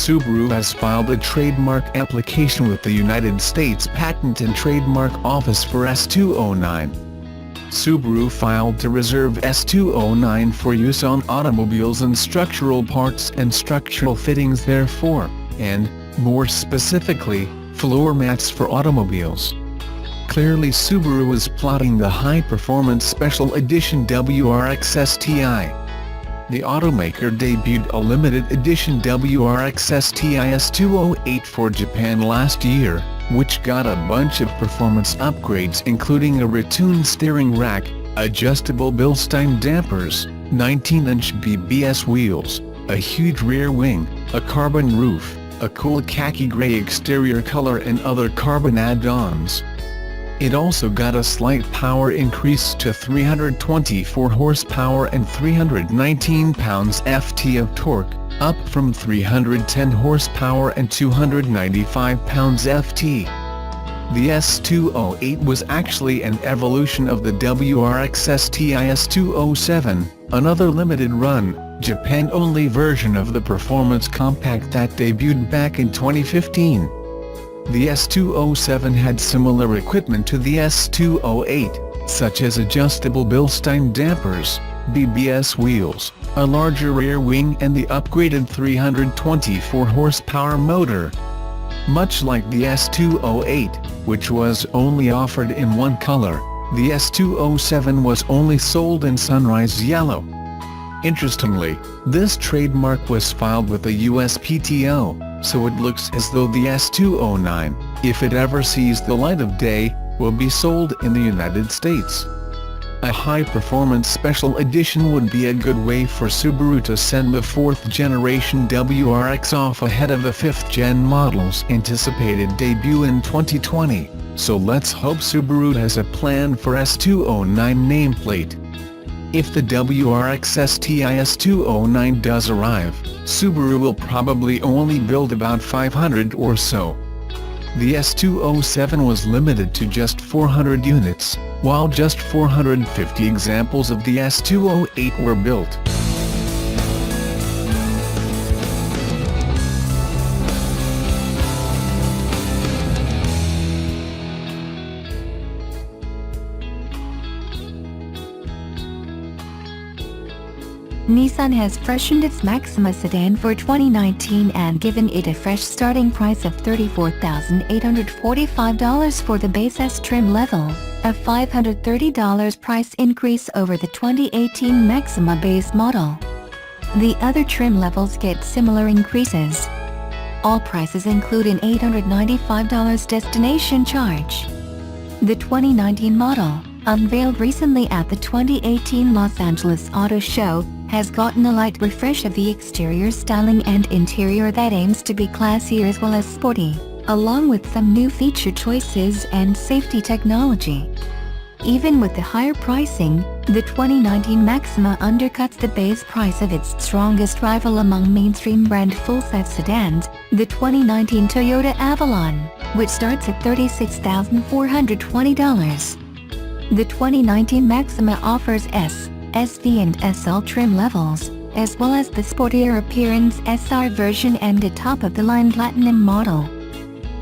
Subaru has filed a trademark application with the United States Patent and Trademark Office for S209. Subaru filed to reserve S209 for use on automobiles and structural parts and structural fittings therefore, and, more specifically, floor mats for automobiles. Clearly Subaru is plotting the high-performance Special Edition WRX STI. The automaker debuted a limited edition WRX STI S208 for Japan last year, which got a bunch of performance upgrades including a retuned steering rack, adjustable Bilstein dampers, 19-inch BBS wheels, a huge rear wing, a carbon roof, a cool khaki gray exterior color and other carbon add-ons. It also got a slight power increase to 324 horsepower and 319 pounds-ft of torque, up from 310 horsepower and 295 pounds-ft. The S208 was actually an evolution of the WRX STI S207, another limited-run, Japan-only version of the performance compact that debuted back in 2015. The S207 had similar equipment to the S208, such as adjustable Bilstein dampers, BBS wheels, a larger rear wing and the upgraded 324 horsepower motor. Much like the S208, which was only offered in one color, the S207 was only sold in sunrise yellow. Interestingly, this trademark was filed with the USPTO, so it looks as though the S209, if it ever sees the light of day, will be sold in the United States. A high-performance special edition would be a good way for Subaru to send the 4th generation WRX off ahead of the 5th gen model's anticipated debut in 2020, so let's hope Subaru has a plan for S209 nameplate. If the WRX STI S209 does arrive, Subaru will probably only build about 500 or so. The S207 was limited to just 400 units, while just 450 examples of the S208 were built. Nissan has freshened its Maxima sedan for 2019 and given it a fresh starting price of $34,845 for the base S trim level, a $530 price increase over the 2018 Maxima base model. The other trim levels get similar increases. All prices include an $895 destination charge. The 2019 model, unveiled recently at the 2018 Los Angeles Auto Show, has gotten a light refresh of the exterior styling and interior that aims to be classy as well as sporty, along with some new feature choices and safety technology. Even with the higher pricing, the 2019 Maxima undercuts the base price of its strongest rival among mainstream brand full-size sedans, the 2019 Toyota Avalon, which starts at $36,420. The 2019 Maxima offers S, SV and SL trim levels, as well as the sportier appearance SR version and a top-of-the-line Platinum model.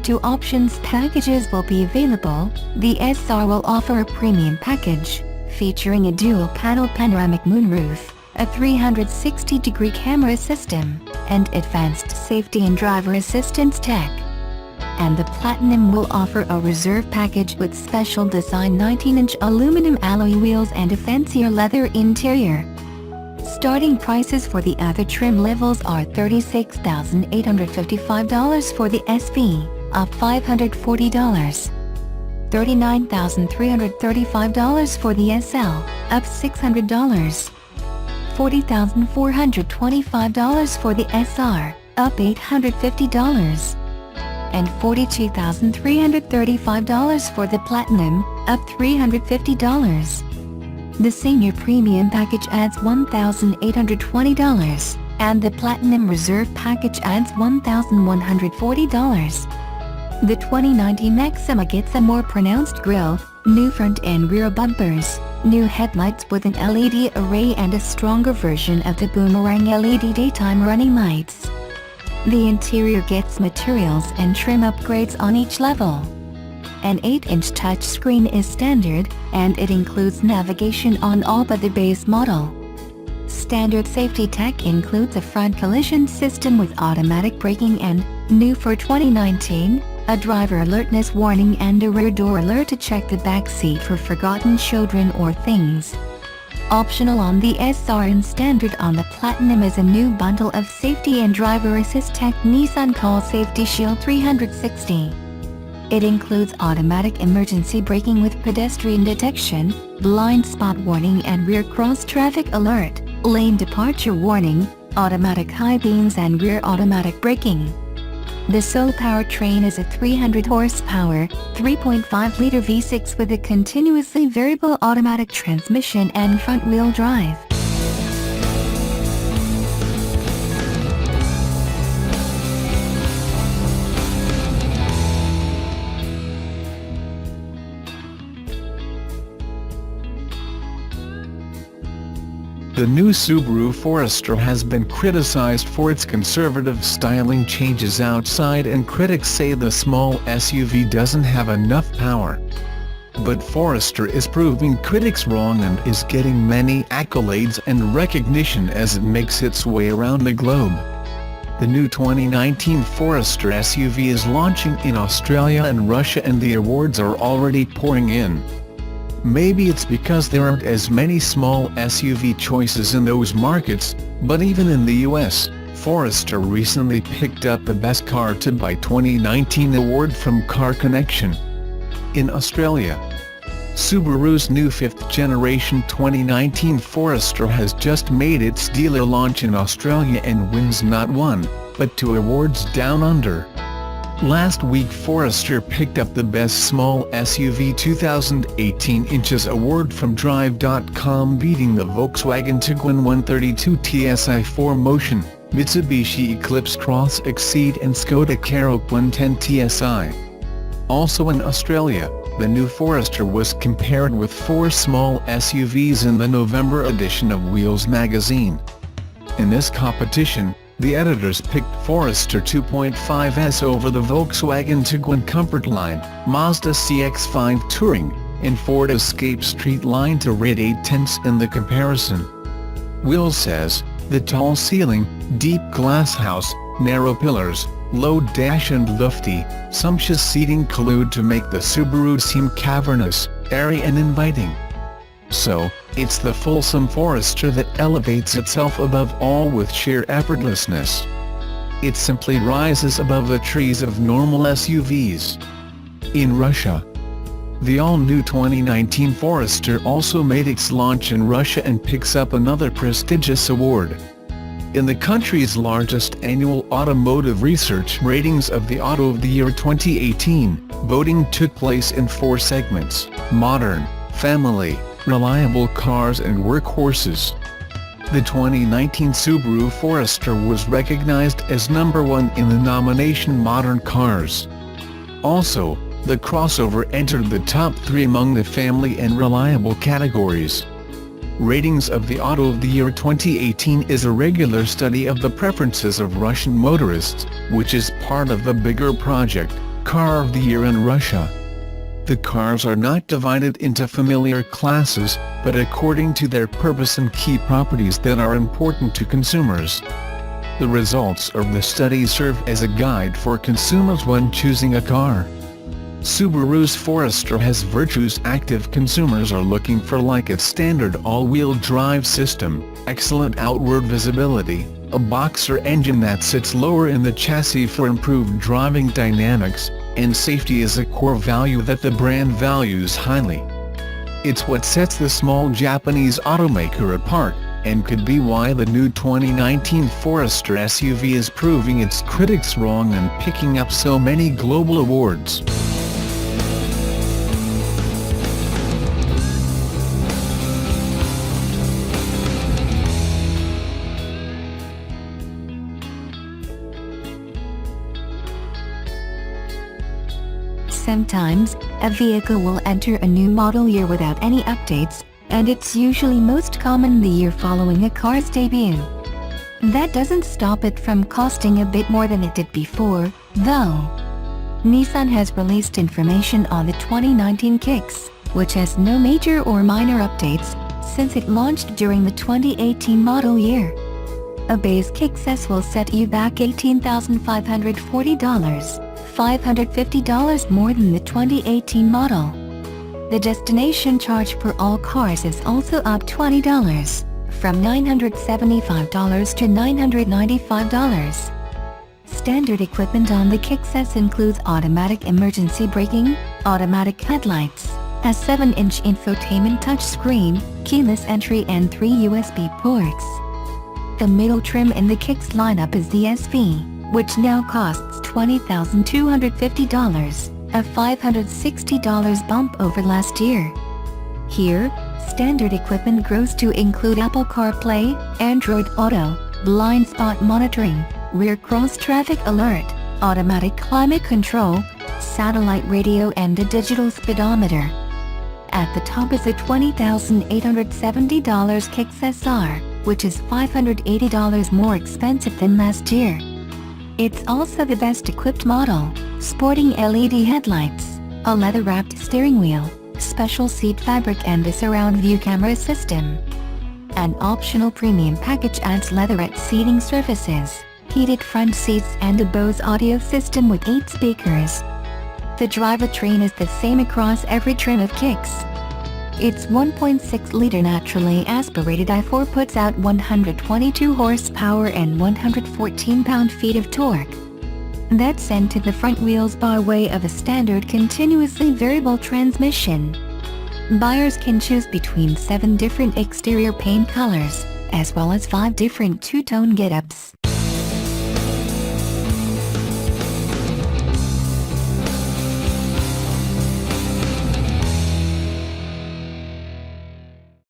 2 options packages will be available. The SR will offer a premium package, featuring a dual-panel panoramic moonroof, a 360-degree camera system, and advanced safety and driver assistance tech. And the Platinum will offer a reserve package with special design 19-inch aluminum alloy wheels and a fancier leather interior. Starting prices for the other trim levels are $36,855 for the SV, up $540, $39,335 for the SL, up $600, $40,425 for the SR, up $850, and $42,335 for the Platinum, up $350. The Senior Premium Package adds $1,820, and the Platinum Reserve Package adds $1,140. The 2019 Maxima gets a more pronounced grille, new front and rear bumpers, new headlights with an LED array and a stronger version of the Boomerang LED daytime running lights. The interior gets materials and trim upgrades on each level. An 8-inch touchscreen is standard, and it includes navigation on all but the base model. Standard safety tech includes a front collision system with automatic braking and, new for 2019, a driver alertness warning and a rear door alert to check the back seat for forgotten children or things. Optional on the SR and standard on the Platinum is a new bundle of safety and driver assist tech Nissan Call Safety Shield 360. It includes automatic emergency braking with pedestrian detection, blind spot warning and rear cross traffic alert, lane departure warning, automatic high beams and rear automatic braking. The sole powertrain is a 300 horsepower, 3.5-liter V6 with a continuously variable automatic transmission and front-wheel drive. The new Subaru Forester has been criticized for its conservative styling changes outside, and critics say the small SUV doesn't have enough power. But Forester is proving critics wrong and is getting many accolades and recognition as it makes its way around the globe. The new 2019 Forester SUV is launching in Australia and Russia, and the awards are already pouring in. Maybe it's because there aren't as many small SUV choices in those markets, but even in the US, Forester recently picked up the Best Car to Buy 2019 award from Car Connection. In Australia, Subaru's new 5th generation 2019 Forester has just made its dealer launch in Australia and wins not one, but 2 awards down under. Last week Forester picked up the Best Small SUV 2018 inches award from Drive.com, beating the Volkswagen Tiguan 132 TSI 4Motion, Mitsubishi Eclipse Cross Exceed and Skoda Karoq 110 TSI. Also in Australia, the new Forester was compared with 4 small SUVs in the November edition of Wheels magazine. In this competition, the editors picked Forester 2.5S over the Volkswagen Tiguan Comfort Line, Mazda CX-5 Touring, and Ford Escape Street Line to rate 8/10 in the comparison. Wheels says, the tall ceiling, deep glass house, narrow pillars, low dash and lofty, sumptuous seating collude to make the Subaru seem cavernous, airy and inviting. So, it's the fulsome Forester that elevates itself above all with sheer effortlessness. It simply rises above the trees of normal SUVs. In Russia, the all-new 2019 Forester also made its launch in Russia and picks up another prestigious award. In the country's largest annual automotive research ratings of the Auto of the Year 2018, voting took place in 4 segments: modern, family, reliable cars and workhorses. The 2019 Subaru Forester was recognized as #1 in the nomination Modern Cars. Also, the crossover entered the top 3 among the family and reliable categories. Ratings of the Auto of the Year 2018 is a regular study of the preferences of Russian motorists, which is part of the bigger project, Car of the Year in Russia. The cars are not divided into familiar classes, but according to their purpose and key properties that are important to consumers. The results of the study serve as a guide for consumers when choosing a car. Subaru's Forester has virtues active consumers are looking for, like its standard all-wheel drive system, excellent outward visibility, a boxer engine that sits lower in the chassis for improved driving dynamics, and safety is a core value that the brand values highly. It's what sets the small Japanese automaker apart, and could be why the new 2019 Forester SUV is proving its critics wrong and picking up so many global awards. Sometimes, a vehicle will enter a new model year without any updates, and it's usually most common the year following a car's debut. That doesn't stop it from costing a bit more than it did before, though. Nissan has released information on the 2019 Kicks, which has no major or minor updates since it launched during the 2018 model year. A base Kicks S will set you back $18,540, $550 more than the 2018 model. The destination charge for all cars is also up $20, from $975 to $995. Standard equipment on the Kicks S includes automatic emergency braking, automatic headlights, a 7-inch infotainment touchscreen, keyless entry and 3 USB ports. The middle trim in the Kicks lineup is the SV, which now costs $20,250, a $560 bump over last year. Here, standard equipment grows to include Apple CarPlay, Android Auto, blind spot monitoring, rear cross traffic alert, automatic climate control, satellite radio and a digital speedometer. At the top is the $20,870 Kicks SR, which is $580 more expensive than last year. It's also the best equipped model, sporting LED headlights, a leather-wrapped steering wheel, special seat fabric and a surround view camera system. An optional premium package adds leatherette seating surfaces, heated front seats and a Bose audio system with 8 speakers. The drivetrain is the same across every trim of Kicks. Its 1.6-liter naturally aspirated i4 puts out 122 horsepower and 114 pound-feet of torque. That's sent to the front wheels by way of a standard continuously variable transmission. Buyers can choose between 7 different exterior paint colors, as well as 5 different two-tone get-ups.